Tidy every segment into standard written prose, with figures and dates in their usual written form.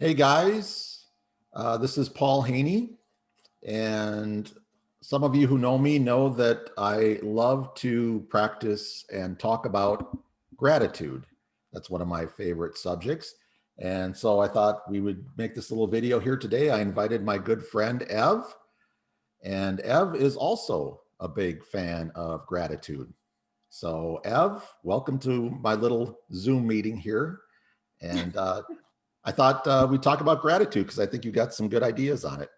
Hey guys, this is Paul Haney, and some of you who know me know that I love to practice and talk about gratitude. That's one of my favorite subjects. And so I thought we would make this little video here today. I invited my good friend Ev, and Ev is also a big fan of gratitude. So Ev, welcome to my little Zoom meeting here. And I thought we'd talk about gratitude because I think you got some good ideas on it.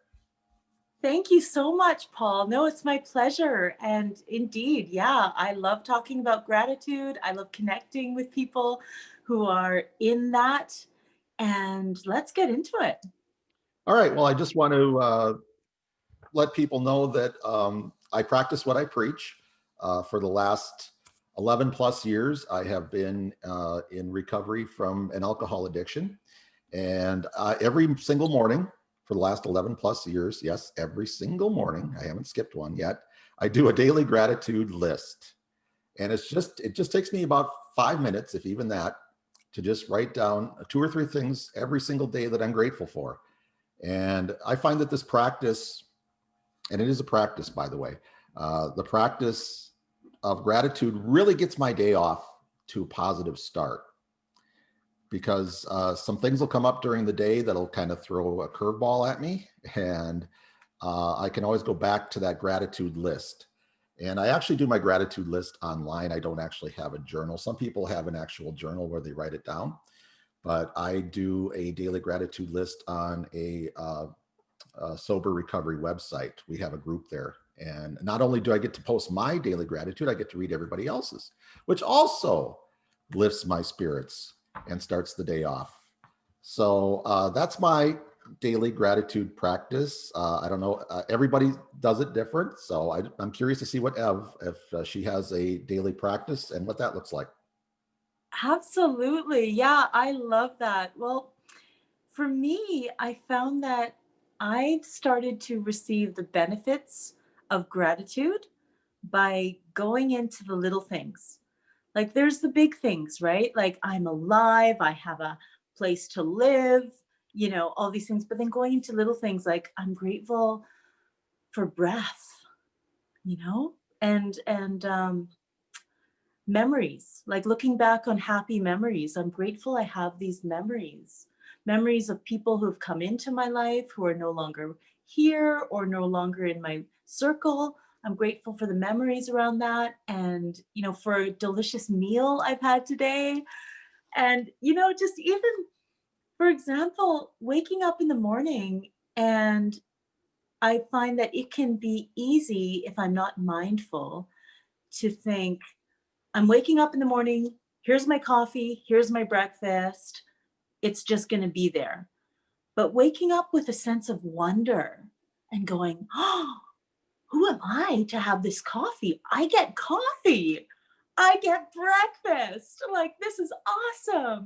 Thank you so much, Paul. No, it's my pleasure. And indeed, yeah, I love talking about gratitude. I love connecting with people who are in that. And let's get into it. All right. Well, I just want to let people know that I practice what I preach. For the last 11 plus years, I have been in recovery from an alcohol addiction. And every single morning for the last 11 plus years, yes, every single morning, I haven't skipped one yet, I do a daily gratitude list. And it just takes me about 5 minutes, if even that, to just write down 2 or 3 things every single day that I'm grateful for. And I find that this practice, and it is a practice, by the way, the practice of gratitude really gets my day off to a positive start, because some things will come up during the day that'll kind of throw a curveball at me. And I can always go back to that gratitude list. And I actually do my gratitude list online. I don't actually have a journal. Some people have an actual journal where they write it down, but I do a daily gratitude list on a sober recovery website. We have a group there. And not only do I get to post my daily gratitude, I get to read everybody else's, which also lifts my spirits and starts the day off. So that's my daily gratitude practice. I don't know, everybody does it different. So I'm curious to see what Ev, if she has a daily practice and what that looks like. Absolutely. Yeah, I love that. Well, for me, I found that I've started to receive the benefits of gratitude by going into the little things. Like there's the big things, right? Like I'm alive, I have a place to live, all these things. But then going into little things like I'm grateful for breath, you know, and memories, like looking back on happy memories. I'm grateful I have these memories, memories of people who have come into my life who are no longer here or no longer in my circle. I'm grateful for the memories around that and, for a delicious meal I've had today. And, just even, for example, waking up in the morning, and I find that it can be easy if I'm not mindful to think, I'm waking up in the morning, here's my coffee, here's my breakfast, it's just going to be there. But waking up with a sense of wonder and going, oh, who am I to have this coffee? I get coffee. I get breakfast. Like, this is awesome,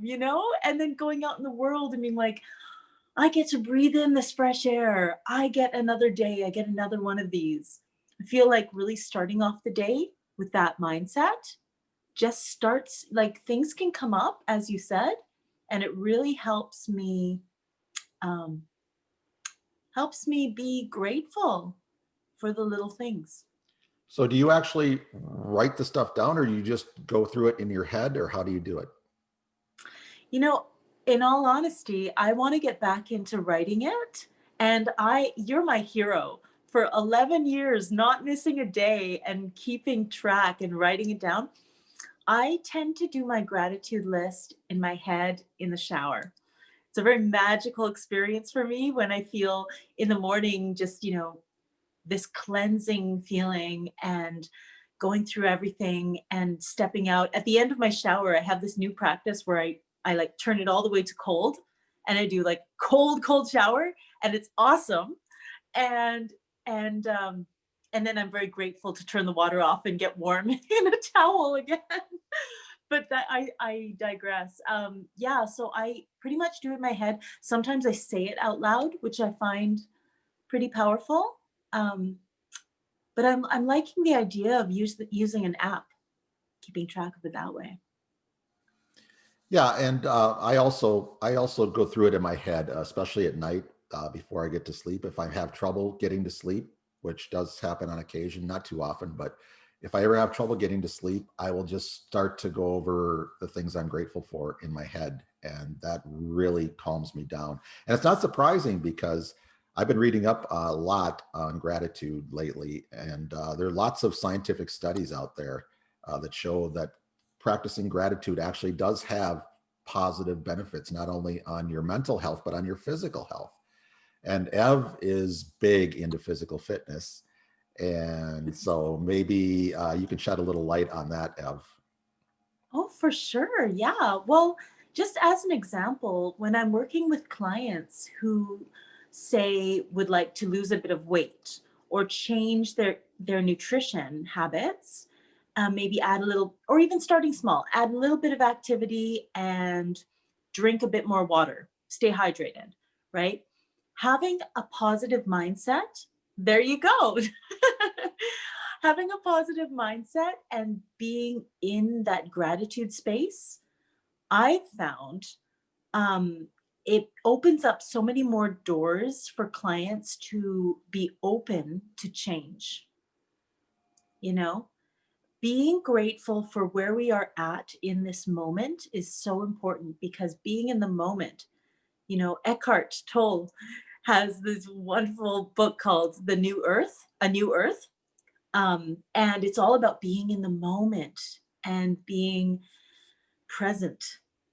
And then going out in the world and being like, I get to breathe in this fresh air. I get another day. I get another one of these. I feel like really starting off the day with that mindset just starts, like, things can come up, as you said, and it really um, helps me be grateful for the little things. So do you actually write the stuff down, or you just go through it in your head, or how do you do it? You know, in all honesty, I want to get back into writing it. And you're my hero. For 11 years, not missing a day and keeping track and writing it down, I tend to do my gratitude list in my head in the shower. It's a very magical experience for me when I feel in the morning, just, this cleansing feeling and going through everything and stepping out. At the end of my shower, I have this new practice where I like turn it all the way to cold, and I do like cold shower, and it's awesome. And and um and then I'm very grateful to turn the water off and get warm in a towel again. But that I digress. Yeah, so I pretty much do it in my head. Sometimes I say it out loud, which I find pretty powerful. Um, but I'm liking the idea of using an app, keeping track of it that way. Yeah, and I also go through it in my head, especially at night before I get to sleep. If I have trouble getting to sleep, which does happen on occasion, not too often, but if I ever have trouble getting to sleep, I will just start to go over the things I'm grateful for in my head, and that really calms me down. And it's not surprising because I've been reading up a lot on gratitude lately, and there are lots of scientific studies out there that show that practicing gratitude actually does have positive benefits, not only on your mental health, but on your physical health. And Ev is big into physical fitness. And so maybe you can shed a little light on that, Ev. Oh, for sure. Yeah. Well, just as an example, when I'm working with clients who say would like to lose a bit of weight or change their nutrition habits, maybe add a little, or even starting small, add a little bit of activity and drink a bit more water, stay hydrated, right? Having a positive mindset, there you go. Having a positive mindset and being in that gratitude space, I've found um, it opens up so many more doors for clients to be open to change. You know, being grateful for where we are at in this moment is so important because being in the moment, Eckhart Tolle has this wonderful book called The New Earth, A New Earth. And it's all about being in the moment and being present,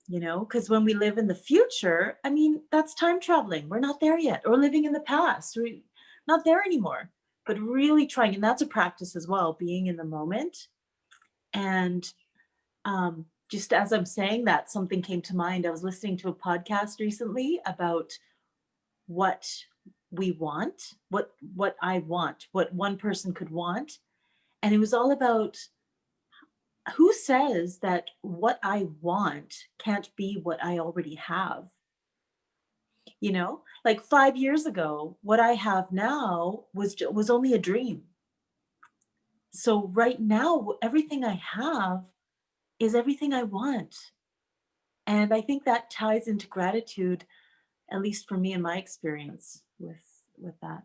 because when we live in the future, I mean, that's time traveling. We're not there yet. Or living in the past. We're not there anymore. But really trying, and that's a practice as well, being in the moment. And just as I'm saying that, something came to mind. I was listening to a podcast recently about what we want, what I want, what one person could want. And it was all about who says that what I want can't be what I already have? Like 5 years ago, what I have now was only a dream. So right now, everything I have is everything I want. And I think that ties into gratitude, at least for me in my experience with that.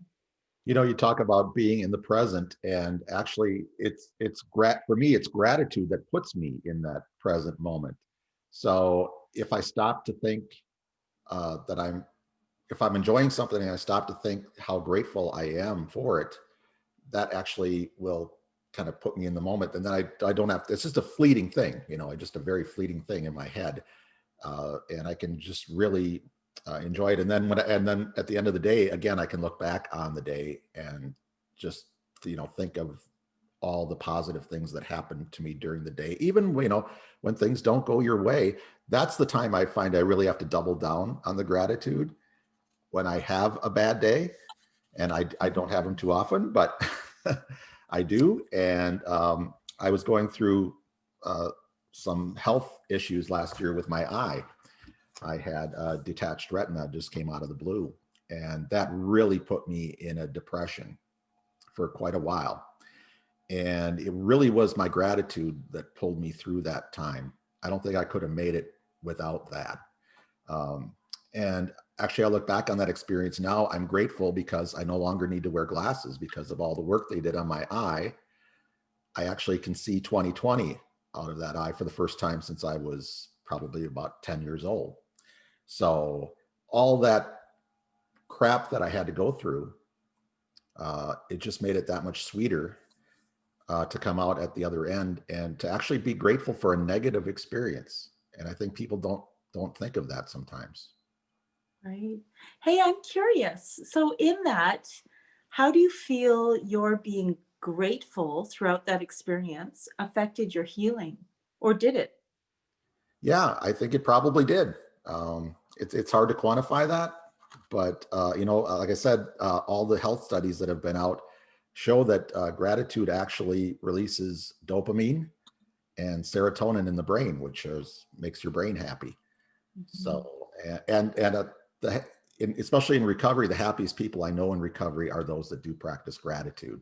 You talk about being in the present, and actually, for me, it's gratitude that puts me in that present moment. So if I stop to think that if I'm enjoying something and I stop to think how grateful I am for it, that actually will kind of put me in the moment. And then I don't have, it's just a fleeting thing, just a very fleeting thing in my head. And I can just really enjoy it. And then and then at the end of the day, again, I can look back on the day and just, think of all the positive things that happened to me during the day. Even, when things don't go your way, that's the time I find I really have to double down on the gratitude when I have a bad day. And I don't have them too often, but I do. And I was going through some health issues last year with my eye. I had detached retina, just came out of the blue. And that really put me in a depression for quite a while. And it really was my gratitude that pulled me through that time. I don't think I could have made it without that. Um, and actually, I look back on that experience now. I'm grateful because I no longer need to wear glasses because of all the work they did on my eye. I actually can see 20/20 out of that eye for the first time since I was probably about 10 years old. So all that crap that I had to go through, it just made it that much sweeter to come out at the other end and to actually be grateful for a negative experience. And I think people don't think of that sometimes. Right. Hey, I'm curious. So, in that, how do you feel your being grateful throughout that experience affected your healing? Or did it? Yeah, I think it probably did. It's hard to quantify that, but like I said, all the health studies that have been out show that gratitude actually releases dopamine and serotonin in the brain, which makes your brain happy. Mhm. So and especially in recovery, the happiest people I know in recovery are those that do practice gratitude.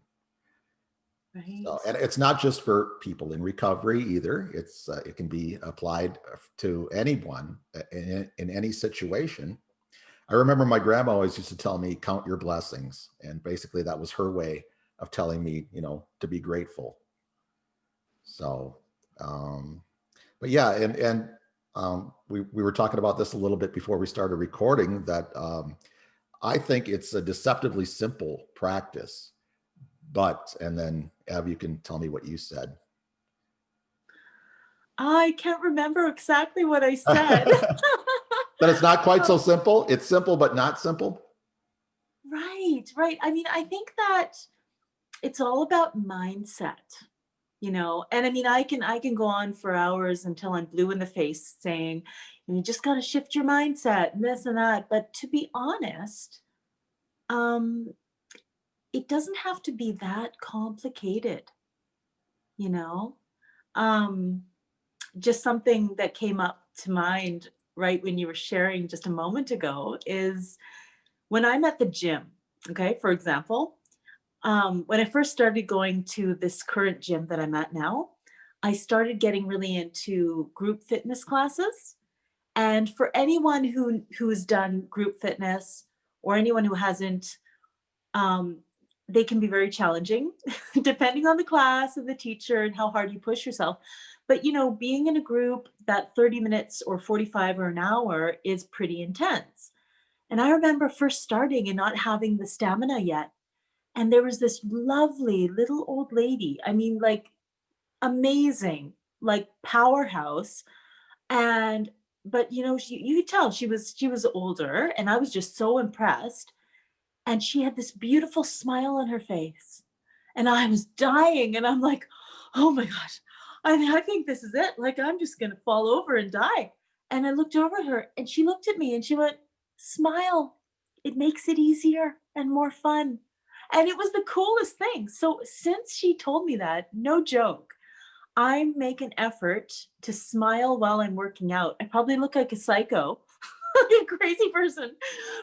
Right. So, and it's not just for people in recovery either. It can be applied to anyone in any situation. I remember my grandma always used to tell me, count your blessings. And basically that was her way of telling me, to be grateful. So, um, but yeah, we were talking about this a little bit before we started recording that I think it's a deceptively simple practice, and then Av, you can tell me what you said. I can't remember exactly what I said. That it's not quite so simple. It's simple, but not simple. Right, right. I mean, I think that it's all about mindset, and I mean, I can go on for hours until I'm blue in the face saying, you just got to shift your mindset and this and that. But to be honest, um, it doesn't have to be that complicated, you know? Um, just something that came up to mind right when you were sharing just a moment ago is when I'm at the gym, okay, for example, when I first started going to this current gym that I'm at now, I started getting really into group fitness classes. And for anyone who's done group fitness or anyone who hasn't, um, they can be very challenging depending on the class and the teacher and how hard you push yourself. But being in a group that 30 minutes or 45 or an hour is pretty intense. And I remember first starting and not having the stamina yet. And there was this lovely little old lady. I mean, like amazing, like powerhouse. And but you could tell she was older, and I was just so impressed. And she had this beautiful smile on her face. And I was dying, and I'm like, oh my gosh, I think this is it. Like, I'm just gonna fall over and die. And I looked over at her, and she looked at me and she went, smile. It makes it easier and more fun. And it was the coolest thing. So since she told me that, no joke, I make an effort to smile while I'm working out. I probably look like a psycho, like a crazy person,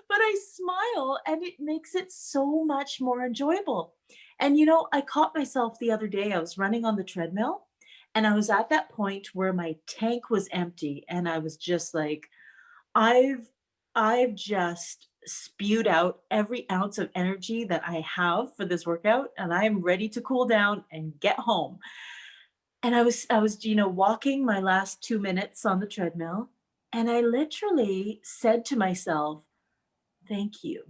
but I smile and it makes it so much more enjoyable. And I caught myself the other day. I was running on the treadmill and I was at that point where my tank was empty and I was just like, I've I've just spewed out every ounce of energy that I have for this workout and I'm ready to cool down and get home. And I was walking my last 2 minutes on the treadmill, and I literally said to myself, "Thank you."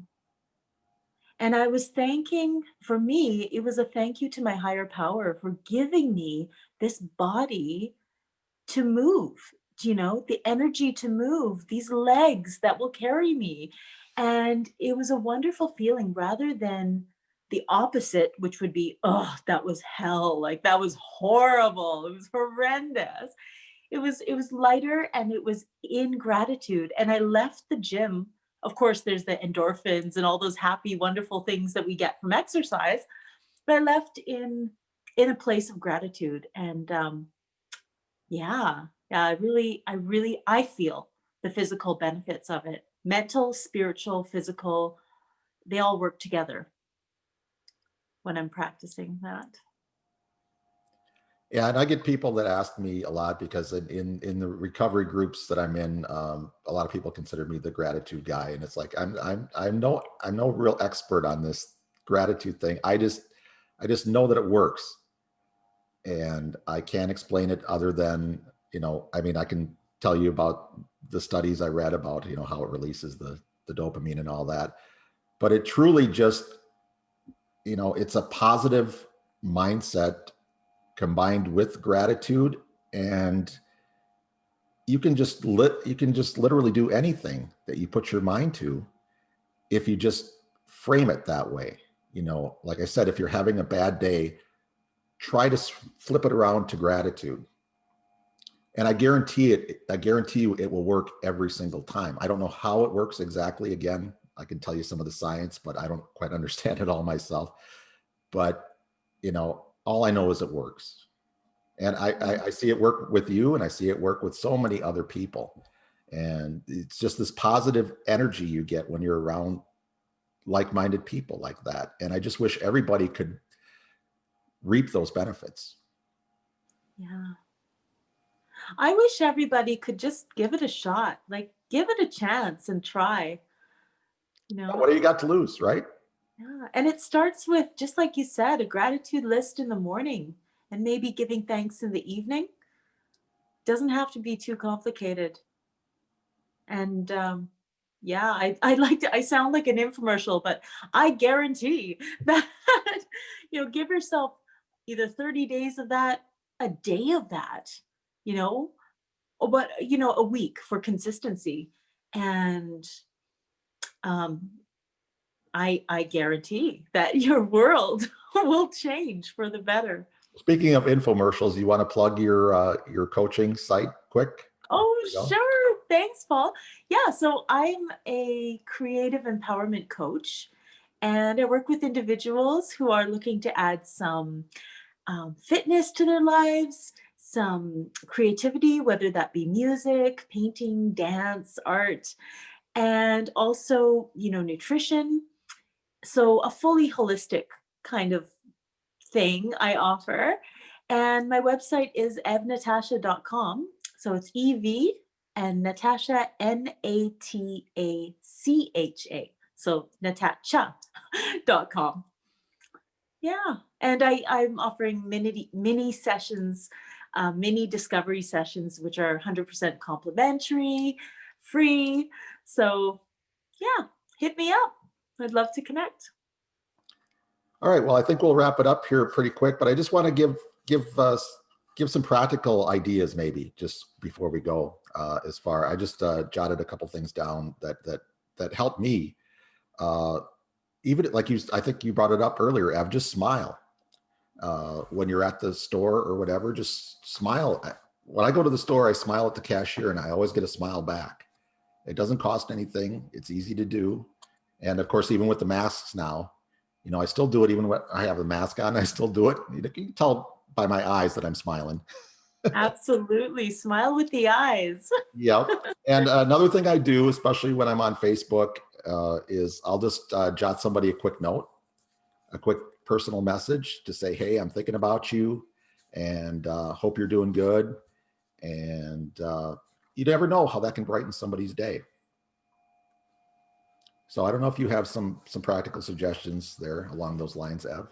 And I was thanking for me, it was a thank you to my higher power for giving me this body to move, the energy to move, these legs that will carry me. And it was a wonderful feeling rather than the opposite, which would be, oh, that was hell. Like that was horrible. It was horrendous. It was lighter and it was in gratitude. And I left the gym. Of course, there's the endorphins and all those happy, wonderful things that we get from exercise. But I left in a place of gratitude. And yeah. Yeah, I feel the physical benefits of it. Mental, spiritual, physical, they all work together when I'm practicing that. Yeah, and I get people that ask me a lot because in the recovery groups that I'm in, a lot of people consider me the gratitude guy, and it's like I'm no real expert on this gratitude thing. I just know that it works, and I can't explain it other than I mean, I can tell you about the studies I read about how it releases the dopamine and all that, but it truly just it's a positive mindset combined with gratitude, and you can just literally do anything that you put your mind to if you just frame it that way. Like I said, if you're having a bad day, try to flip it around to gratitude, and I guarantee you it will work every single time. I don't know how it works exactly. Again, I can tell you some of the science, but I don't quite understand it all myself. But all I know is it works. And I see it work with you, and I see it work with so many other people. And it's just this positive energy you get when you're around like-minded people like that. And I just wish everybody could reap those benefits. Yeah. I wish everybody could just give it a shot, like give it a chance and try, you know? What do you got to lose, right? Yeah. And it starts with, just like you said, a gratitude list in the morning and maybe giving thanks in the evening. Doesn't have to be too complicated. And yeah, I like to, I sound like an infomercial, but I guarantee that, give yourself either 30 days of that, a day of that, you know, but, a week for consistency. And um, I guarantee that your world will change for the better. Speaking of infomercials, you want to plug your coaching site quick? Oh, There you go. sure. Thanks, Paul. Yeah, so I'm a creative empowerment coach, and I work with individuals who are looking to add some fitness to their lives, some creativity, whether that be music, painting, dance, art, and also, nutrition. So a fully holistic kind of thing I offer. And my website is evnatasha.com. So it's EV and Natasha, Natacha. So natacha.com. Yeah. And I'm offering mini sessions, mini discovery sessions, which are 100% complimentary, free. So yeah, hit me up. I'd love to connect. All right. Well, I think we'll wrap it up here pretty quick, but I just want to give some practical ideas, maybe just before we go. I just jotted a couple things down that helped me. Even like I think you brought it up earlier, Ev. Just smile when you're at the store or whatever. Just smile. When I go to the store, I smile at the cashier, and I always get a smile back. It doesn't cost anything. It's easy to do, and of course, even with the masks now. I still do it even when I have a mask on. I still do it. You can tell by my eyes that I'm smiling. Absolutely. Smile with the eyes. Yep. And another thing I do, especially when I'm on Facebook, is I'll just jot somebody a quick note, a quick personal message to say, hey, I'm thinking about you and hope you're doing good. And you never know how that can brighten somebody's day. So I don't know if you have some practical suggestions there along those lines, Ev.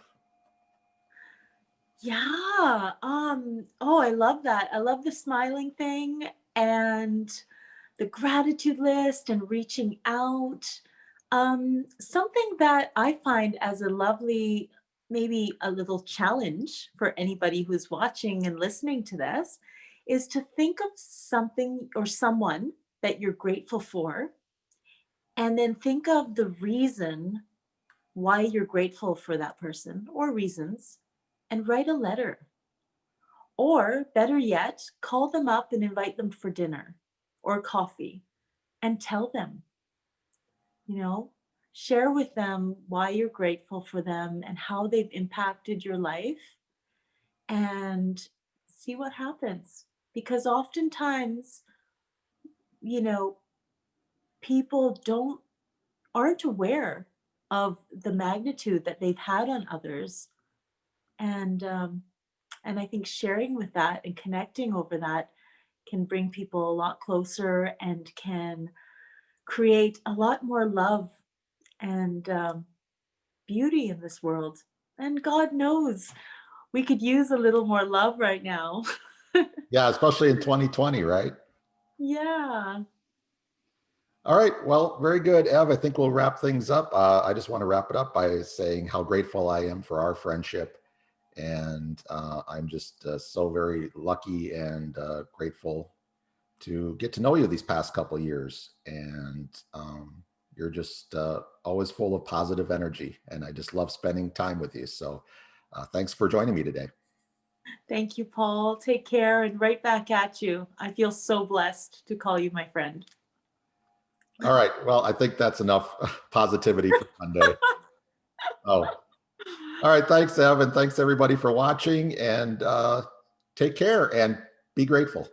Yeah. Oh, I love that. I love the smiling thing and the gratitude list and reaching out. Something that I find as a lovely, maybe a little challenge for anybody who's watching and listening to this is to think of something or someone that you're grateful for, and then think of the reason why you're grateful for that person or reasons, and write a letter. Or better yet, call them up and invite them for dinner or coffee and tell them, you know, share with them why you're grateful for them and how they've impacted your life, and see what happens. Because oftentimes, you know, people aren't aware of the magnitude that they've had on others. And I think sharing with that and connecting over that can bring people a lot closer and can create a lot more love and beauty in this world. And God knows we could use a little more love right now. Yeah, especially in 2020, right? Yeah. All right. Well, very good, Ev. I think we'll wrap things up. I just want to wrap it up by saying how grateful I am for our friendship. And I'm just so very lucky and grateful to get to know you these past couple of years. And you're just always full of positive energy. And I just love spending time with you. So thanks for joining me today. Thank you, Paul. Take care, and right back at you. I feel so blessed to call you my friend. All right. Well, I think that's enough positivity for Monday. Oh, all right. Thanks, Ev. And thanks everybody for watching, and take care and be grateful.